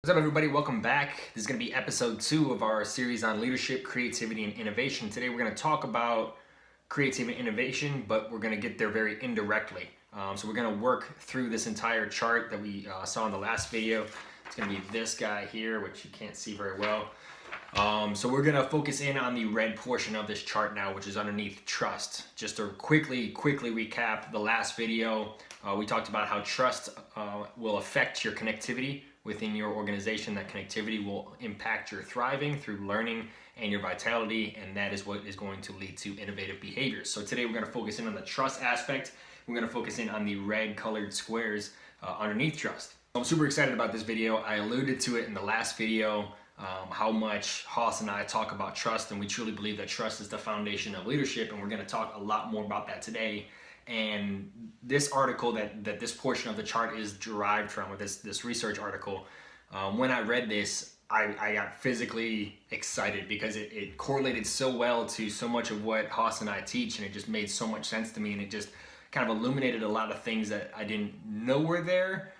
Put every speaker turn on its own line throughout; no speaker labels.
What's up, everybody? Welcome back. This is going to be episode 2 of our series on leadership, creativity, and innovation. Today we're going to talk about creativity and innovation, but we're going to get there very indirectly. So we're going to work through this entire chart that we saw in the last video. It's going to be this guy here, which you can't see very well. So we're going to focus in on the red portion of this chart now, which is underneath trust. Just to quickly recap the last video, we talked about how trust will affect your connectivity within your organization. That connectivity will impact your thriving through learning and your vitality, and that is what is going to lead to innovative behaviors. So today we're going to focus in on the trust aspect. We're going to focus in on the red colored squares underneath trust. I'm super excited about this video. I alluded to it in the last video, how much Haas and I talk about trust, and we truly believe that trust is the foundation of leadership, and we're going to talk a lot more about that today. And this article that this portion of the chart is derived from, or this research article, when I read this, I got physically excited because it correlated so well to so much of what Haas and I teach, and it just made so much sense to me, and it just kind of illuminated a lot of things that I didn't know were there,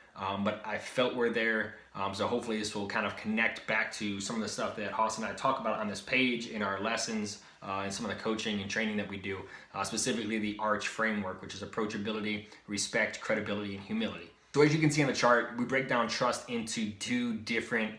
but I felt were there. So hopefully this will kind of connect back to some of the stuff that Haas and I talk about on this page in our lessons and some of the coaching and training that we do, specifically the ARCH framework, which is approachability, respect, credibility, and humility. So as you can see on the chart, we break down trust into two different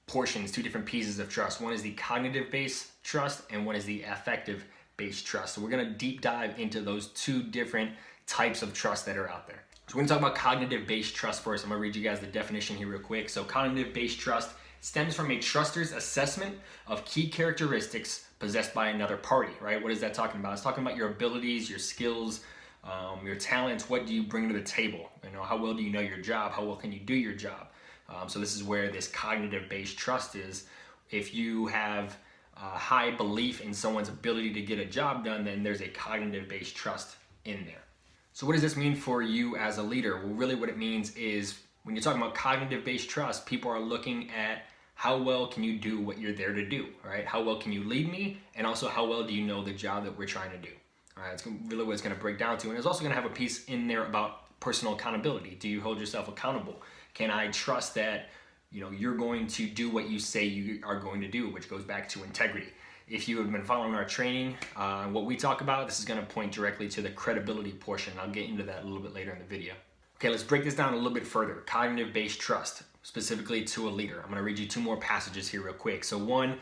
portions, two different pieces of trust. One is the cognitive-based trust, and one is the affective-based trust. So we're going to deep dive into those two different types of trust that are out there. So we're going to talk about cognitive-based trust first. I'm going to read you guys the definition here real quick. So cognitive-based trust stems from a truster's assessment of key characteristics possessed by another party, right? What is that talking about? It's talking about your abilities, your skills, your talents. What do you bring to the table? You know, how well do you know your job? How well can you do your job? So this is where this cognitive-based trust is. If you have high belief in someone's ability to get a job done, then there's a cognitive-based trust in there. So what does this mean for you as a leader? Well, really what it means is when you're talking about cognitive-based trust, people are looking at how well can you do what you're there to do, right? How well can you lead me? And also how well do you know the job that we're trying to do? All right, it's really what it's going to break down to. And it's also going to have a piece in there about personal accountability. Do you hold yourself accountable? Can I trust that, you know, you're going to do what you say you are going to do, which goes back to integrity. If you have been following our training, what we talk about, this is going to point directly to the credibility portion. I'll get into that a little bit later in the video. Okay, let's break this down a little bit further. Cognitive-based trust, specifically to a leader. I'm going to read you two more passages here real quick. So one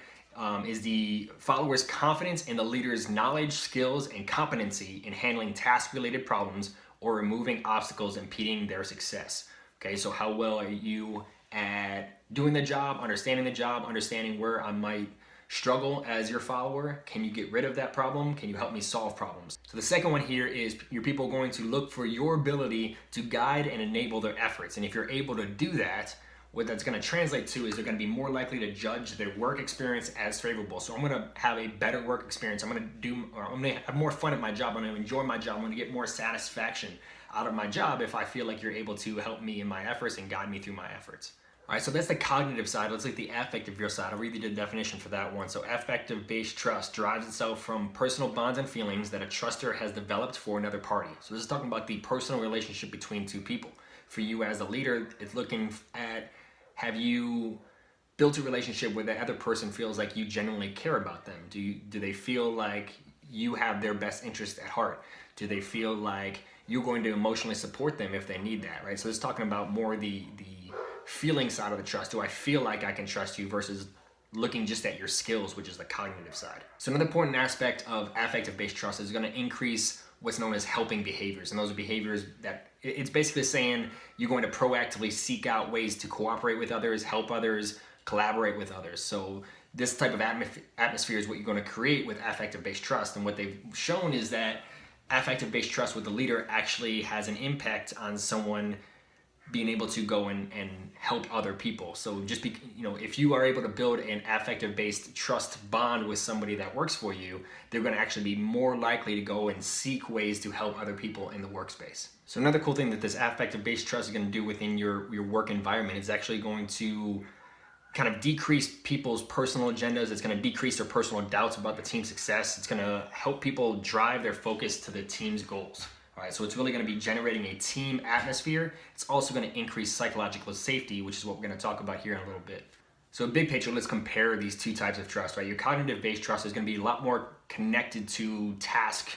is the follower's confidence in the leader's knowledge, skills, and competency in handling task-related problems or removing obstacles impeding their success. Okay, so how well are you at doing the job, understanding where I might struggle as your follower? Can you get rid of that problem? Can you help me solve problems? So the second one here is your people going to look for your ability to guide and enable their efforts. And if you're able to do that, what that's going to translate to is they're going to be more likely to judge their work experience as favorable. So I'm going to have a better work experience. I'm going to have more fun at my job. I'm going to enjoy my job. I'm going to get more satisfaction out of my job if I feel like you're able to help me in my efforts and guide me through my efforts. All right, so that's the cognitive side. Let's look at the affective side. I'll read you the definition for that one. So affective-based trust derives itself from personal bonds and feelings that a truster has developed for another party. So this is talking about the personal relationship between two people. For you as a leader, it's looking at, have you built a relationship where the other person feels like you genuinely care about them? Do they feel like you have their best interest at heart? Do they feel like you're going to emotionally support them if they need that, right? So it's talking about more the feeling side of the trust. Do I feel like I can trust you versus looking just at your skills, which is the cognitive side. So another important aspect of affective-based trust is going to increase what's known as helping behaviors. And those are behaviors that it's basically saying you're going to proactively seek out ways to cooperate with others, help others, collaborate with others. So this type of atmosphere is what you're going to create with affective-based trust. And what they've shown is that affective-based trust with the leader actually has an impact on someone being able to go and help other people. So just if you are able to build an affective-based trust bond with somebody that works for you, they're going to actually be more likely to go and seek ways to help other people in the workspace. So another cool thing that this affective-based trust is going to do within your work environment is actually going to kind of decrease people's personal agendas. It's going to decrease their personal doubts about the team's success. It's going to help people drive their focus to the team's goals. All right, so it's really going to be generating a team atmosphere. It's also going to increase psychological safety, which is what we're going to talk about here in a little bit. So big picture, let's compare these two types of trust, right? Your cognitive-based trust is going to be a lot more connected to task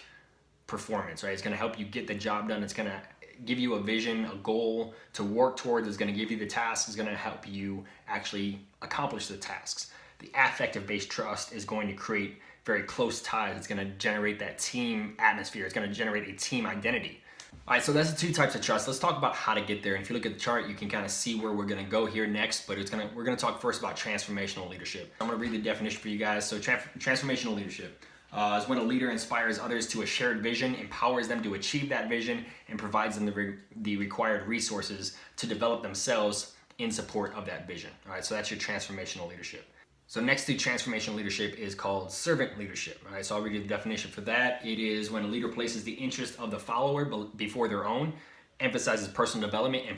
performance, right? It's going to help you get the job done. It's going to give you a vision, a goal to work towards. It's going to give you the tasks. It's going to help you actually accomplish the tasks. The affective-based trust is going to create very close ties. It's going to generate that team atmosphere. It's going to generate a team identity. All right, so that's the two types of trust. Let's talk about how to get there. And if you look at the chart, you can kind of see where we're going to go here next, but we're going to talk first about transformational leadership. I'm going to read the definition for you guys. So transformational leadership is when a leader inspires others to a shared vision, empowers them to achieve that vision, and provides them the required resources to develop themselves in support of that vision. All right, so that's your transformational leadership. So next to transformational leadership is called servant leadership. All right, so I'll read you the definition for that. It is when a leader places the interest of the follower before their own, emphasizes personal development and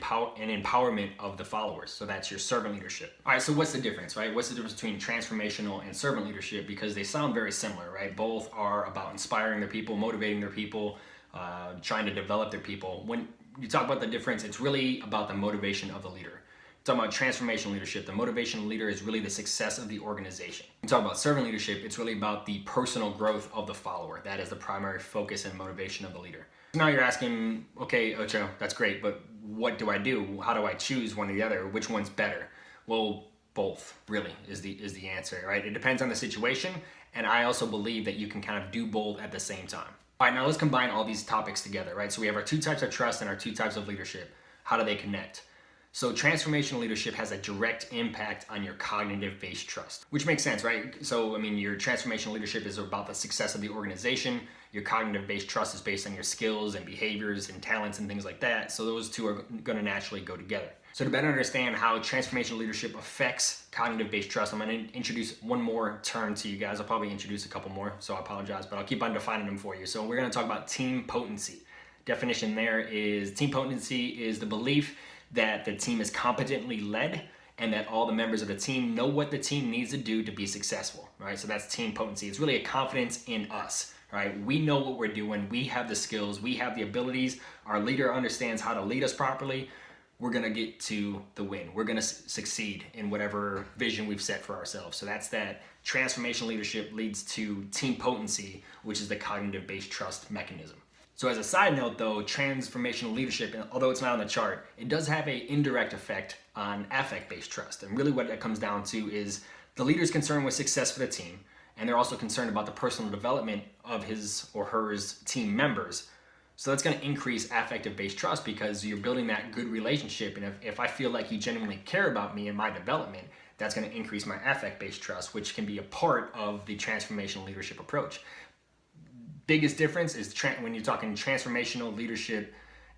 empowerment of the followers. So that's your servant leadership. All right, so what's the difference, right? What's the difference between transformational and servant leadership? Because they sound very similar, right? Both are about inspiring their people, motivating their people, trying to develop their people. When you talk about the difference, it's really about the motivation of the leader. Talking about transformational leadership, the motivational leader is really the success of the organization. We talk about servant leadership, it's really about the personal growth of the follower. That is the primary focus and motivation of the leader. Now you're asking, okay, Ocho, that's great, but what do I do? How do I choose one or the other? Which one's better? Well, both really is the answer, right? It depends on the situation, and I also believe that you can kind of do both at the same time. All right, now let's combine all these topics together, right? So we have our two types of trust and our two types of leadership. How do they connect? So transformational leadership has a direct impact on your cognitive-based trust, which makes sense, right? So, I mean, your transformational leadership is about the success of the organization. Your cognitive-based trust is based on your skills and behaviors and talents and things like that. So those two are going to naturally go together. So to better understand how transformational leadership affects cognitive-based trust, I'm going to introduce one more term to you guys. I'll probably introduce a couple more, so I apologize, but I'll keep on defining them for you. So we're going to talk about team potency. Definition there is team potency is the belief that the team is competently led and that all the members of the team know what the team needs to do to be successful, right? So that's team potency. It's really a confidence in us, right? We know what we're doing. We have the skills. We have the abilities. Our leader understands how to lead us properly. We're going to get to the win. We're going to succeed in whatever vision we've set for ourselves. So that's that. Transformational leadership leads to team potency, which is the cognitive-based trust mechanism. So as a side note though, transformational leadership, although it's not on the chart, it does have an indirect effect on affect-based trust. And really what it comes down to is the leader's concerned with success for the team, and they're also concerned about the personal development of his or her team members. So that's going to increase affective-based trust because you're building that good relationship. And if I feel like you genuinely care about me and my development, that's going to increase my affect-based trust, which can be a part of the transformational leadership approach. Biggest difference is when you're talking transformational leadership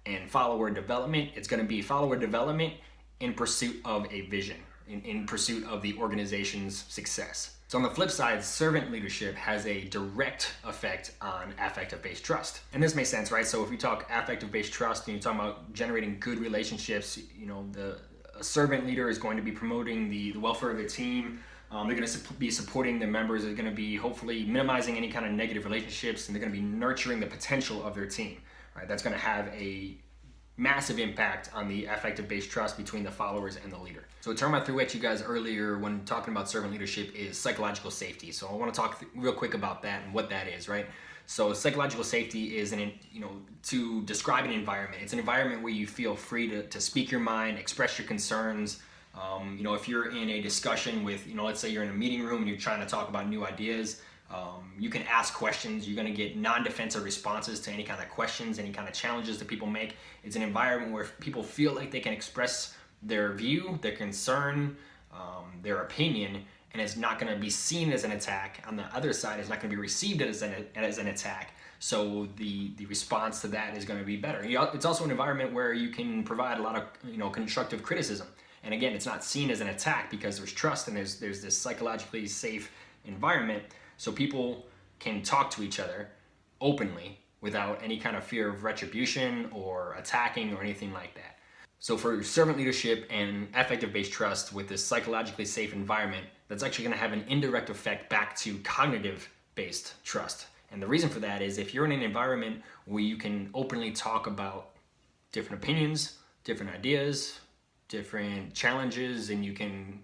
and follower development, it's going to be follower development in pursuit of a vision, in pursuit of the organization's success. So on the flip side, servant leadership has a direct effect on affective-based trust. And this makes sense, right? So if you talk affective-based trust and you're talking about generating good relationships, you know, a servant leader is going to be promoting the welfare of the team. They're going to be supporting the members. They're going to be hopefully minimizing any kind of negative relationships, and they're going to be nurturing the potential of their team. Right? That's going to have a massive impact on the affective-based trust between the followers and the leader. So a term I threw at you guys earlier when talking about servant leadership is psychological safety. So I want to talk real quick about that and what that is, right? So psychological safety is to describe an environment. It's an environment where you feel free to speak your mind, express your concerns. If you're in a discussion with, let's say you're in a meeting room and you're trying to talk about new ideas, you can ask questions. You're going to get non-defensive responses to any kind of questions, any kind of challenges that people make. It's an environment where people feel like they can express their view, their concern, their opinion, and it's not going to be seen as an attack. On the other side, it's not going to be received as an attack. So the response to that is going to be better. It's also an environment where you can provide a lot of constructive criticism. And again, it's not seen as an attack because there's trust and there's this psychologically safe environment. So people can talk to each other openly without any kind of fear of retribution or attacking or anything like that. So for servant leadership and affective-based trust with this psychologically safe environment, that's actually going to have an indirect effect back to cognitive-based trust. And the reason for that is if you're in an environment where you can openly talk about different opinions, different ideas, different challenges, and you can,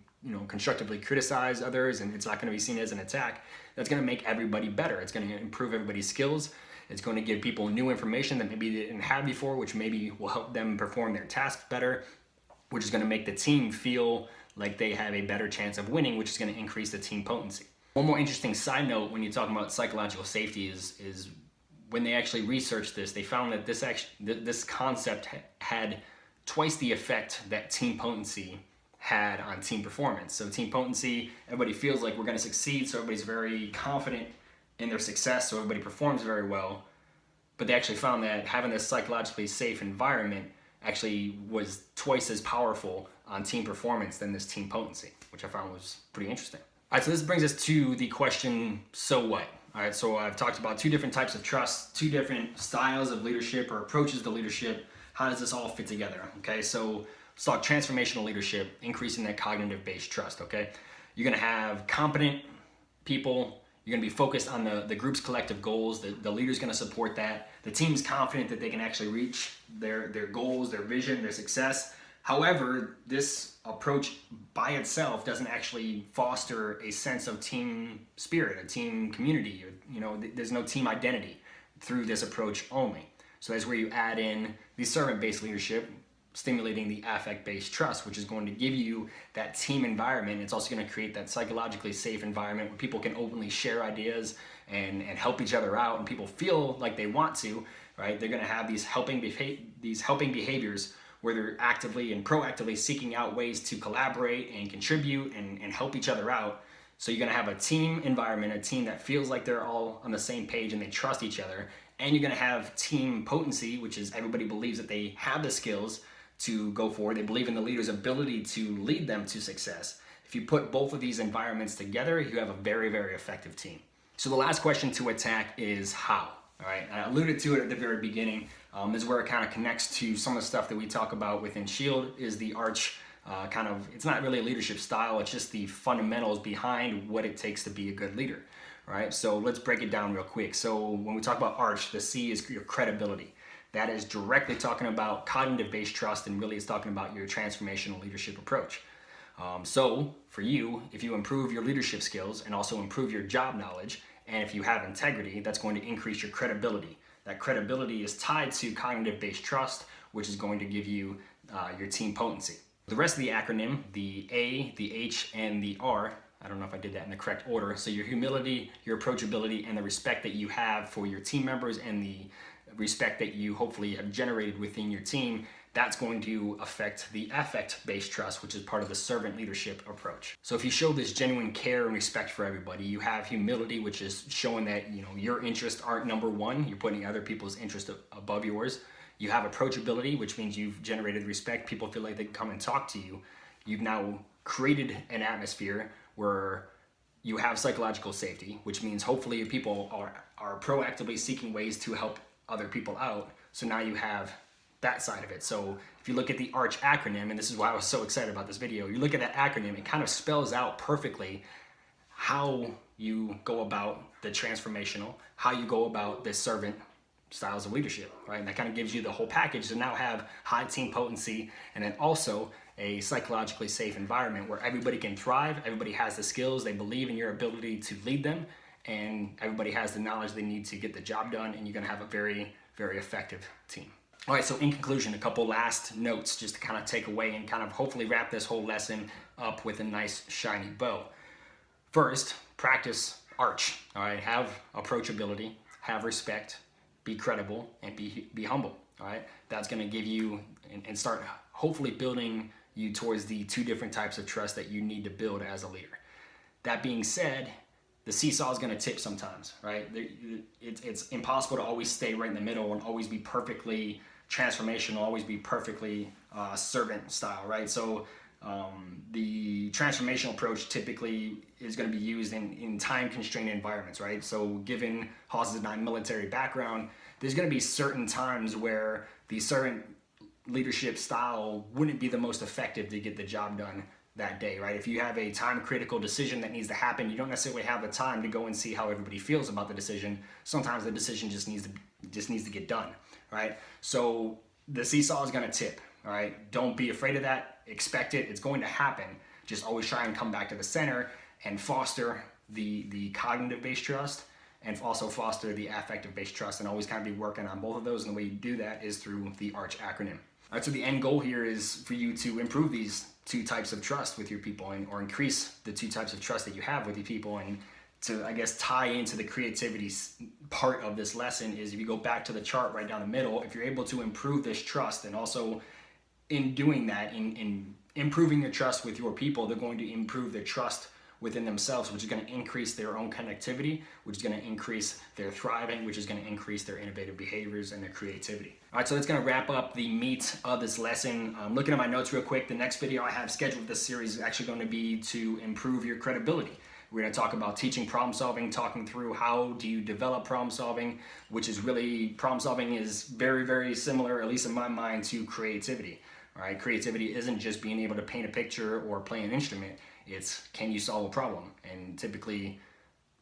constructively criticize others, and it's not going to be seen as an attack, that's going to make everybody better. It's going to improve everybody's skills. It's going to give people new information that maybe they didn't have before, which maybe will help them perform their tasks better, which is going to make the team feel like they have a better chance of winning, which is going to increase the team potency. One more interesting side note when you're talking about psychological safety is when they actually researched this, they found that this concept had twice the effect that team potency had on team performance. So team potency, everybody feels like we're going to succeed, so everybody's very confident in their success, so everybody performs very well. But they actually found that having this psychologically safe environment actually was twice as powerful on team performance than this team potency, which I found was pretty interesting. All right, so this brings us to the question, so what? All right, so I've talked about two different types of trust, two different styles of leadership or approaches to leadership. How does this all fit together? Okay, so let's talk transformational leadership, increasing that cognitive-based trust, okay? You're gonna have competent people, you're gonna be focused on the group's collective goals, the leader's gonna support that, the team's confident that they can actually reach their goals, their vision, their success. However, this approach by itself doesn't actually foster a sense of team spirit, a team community. There's no team identity through this approach only. So that's where you add in the servant-based leadership, stimulating the affect-based trust, which is going to give you that team environment. It's also going to create that psychologically safe environment where people can openly share ideas and help each other out, and people feel like they want to, right? They're going to have these helping behaviors where they're actively and proactively seeking out ways to collaborate and contribute and help each other out. So you're gonna have a team environment, a team that feels like they're all on the same page and they trust each other. And you're gonna have team potency, which is everybody believes that they have the skills to go forward. They believe in the leader's ability to lead them to success. If you put both of these environments together, you have a very, very effective team. So the last question to attack is how. All right, I alluded to it at the very beginning. Is where it kind of connects to some of the stuff that we talk about within S.H.I.E.L.D. is the arch it's not really a leadership style, it's just the fundamentals behind what it takes to be a good leader. All right, so let's break it down real quick. So when we talk about arch, the C is your credibility. That is directly talking about cognitive-based trust, and really it's talking about your transformational leadership approach. So for you, if you improve your leadership skills and also improve your job knowledge, and if you have integrity, that's going to increase your credibility. That credibility is tied to cognitive-based trust, which is going to give you your team potency. The rest of the acronym, the A, the H, and the R, I don't know if I did that in the correct order. So your humility, your approachability, and the respect that you have for your team members and the respect that you hopefully have generated within your team, that's going to affect the affect-based trust, which is part of the servant leadership approach. So if you show this genuine care and respect for everybody, you have humility, which is showing that your interests aren't number one. You're putting other people's interests above yours. You have approachability, which means you've generated respect. People feel like they can come and talk to you. You've now created an atmosphere where you have psychological safety, which means hopefully people are proactively seeking ways to help other people out. So now you have that side of it. So if you look at the ARCH acronym, and this is why I was so excited about this video, you look at that acronym, it kind of spells out perfectly how you go about the transformational, how you go about the servant styles of leadership, right? And that kind of gives you the whole package to now have high team potency, and then also a psychologically safe environment where everybody can thrive, everybody has the skills, they believe in your ability to lead them, and everybody has the knowledge they need to get the job done, and you're gonna have a very, very effective team. All right, so in conclusion, a couple last notes just to kind of take away and kind of hopefully wrap this whole lesson up with a nice shiny bow. First, practice ARCH, all right? Have approachability, have respect, be credible, and be humble, all right? That's gonna give you and start hopefully building you towards the two different types of trust that you need to build as a leader. That being said, the seesaw is going to tip sometimes, right? It's impossible to always stay right in the middle and always be perfectly transformational, always be perfectly servant style, right? So the transformational approach typically is going to be used in time-constrained environments, right? So given Haas's non-military background, there's going to be certain times where the servant leadership style wouldn't be the most effective to get the job done that day, right? If you have a time critical decision that needs to happen, you don't necessarily have the time to go and see how everybody feels about the decision. Sometimes the decision just needs to get done, right? So the seesaw is going to tip, all right? Don't be afraid of that. Expect it. It's going to happen. Just always try and come back to the center and foster the cognitive-based trust, and also foster the affective-based trust, and always kind of be working on both of those. And the way you do that is through the ARCH acronym. All right, so the end goal here is for you to improve these two types of trust with your people, or increase the two types of trust that you have with your people. And to, I guess, tie into the creativity part of this lesson is, if you go back to the chart right down the middle, if you're able to improve this trust, and also in doing that, in improving your trust with your people, they're going to improve their trust within themselves, which is going to increase their own connectivity, which is going to increase their thriving, which is going to increase their innovative behaviors and their creativity. All right, so that's going to wrap up the meat of this lesson. Looking at my notes real quick, the next video I have scheduled for this series is actually going to be to improve your credibility. We're going to talk about teaching problem solving, talking through how do you develop problem solving, which is really, problem solving is very, very similar, at least in my mind, to creativity. All right, creativity isn't just being able to paint a picture or play an instrument. It's, can you solve a problem? And typically,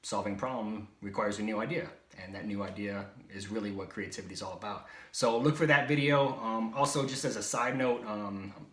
solving a problem requires a new idea, and that new idea is really what creativity is all about. So look for that video. Also, just as a side note,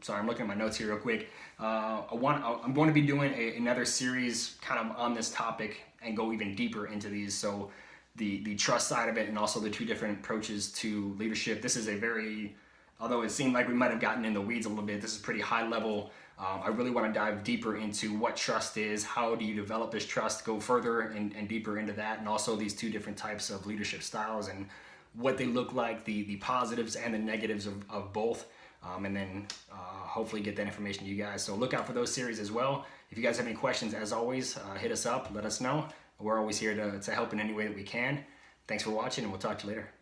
sorry, I'm looking at my notes here real quick. I'm going to be doing another series kind of on this topic and go even deeper into these. So the trust side of it, and also the two different approaches to leadership. This is a very, although it seemed like we might have gotten in the weeds a little bit, this is pretty high level. I really want to dive deeper into what trust is, how do you develop this trust, go further and deeper into that, and also these two different types of leadership styles and what they look like, the positives and the negatives of both, and then hopefully get that information to you guys. So look out for those series as well. If you guys have any questions, as always, hit us up, let us know. We're always here to help in any way that we can. Thanks for watching, and we'll talk to you later.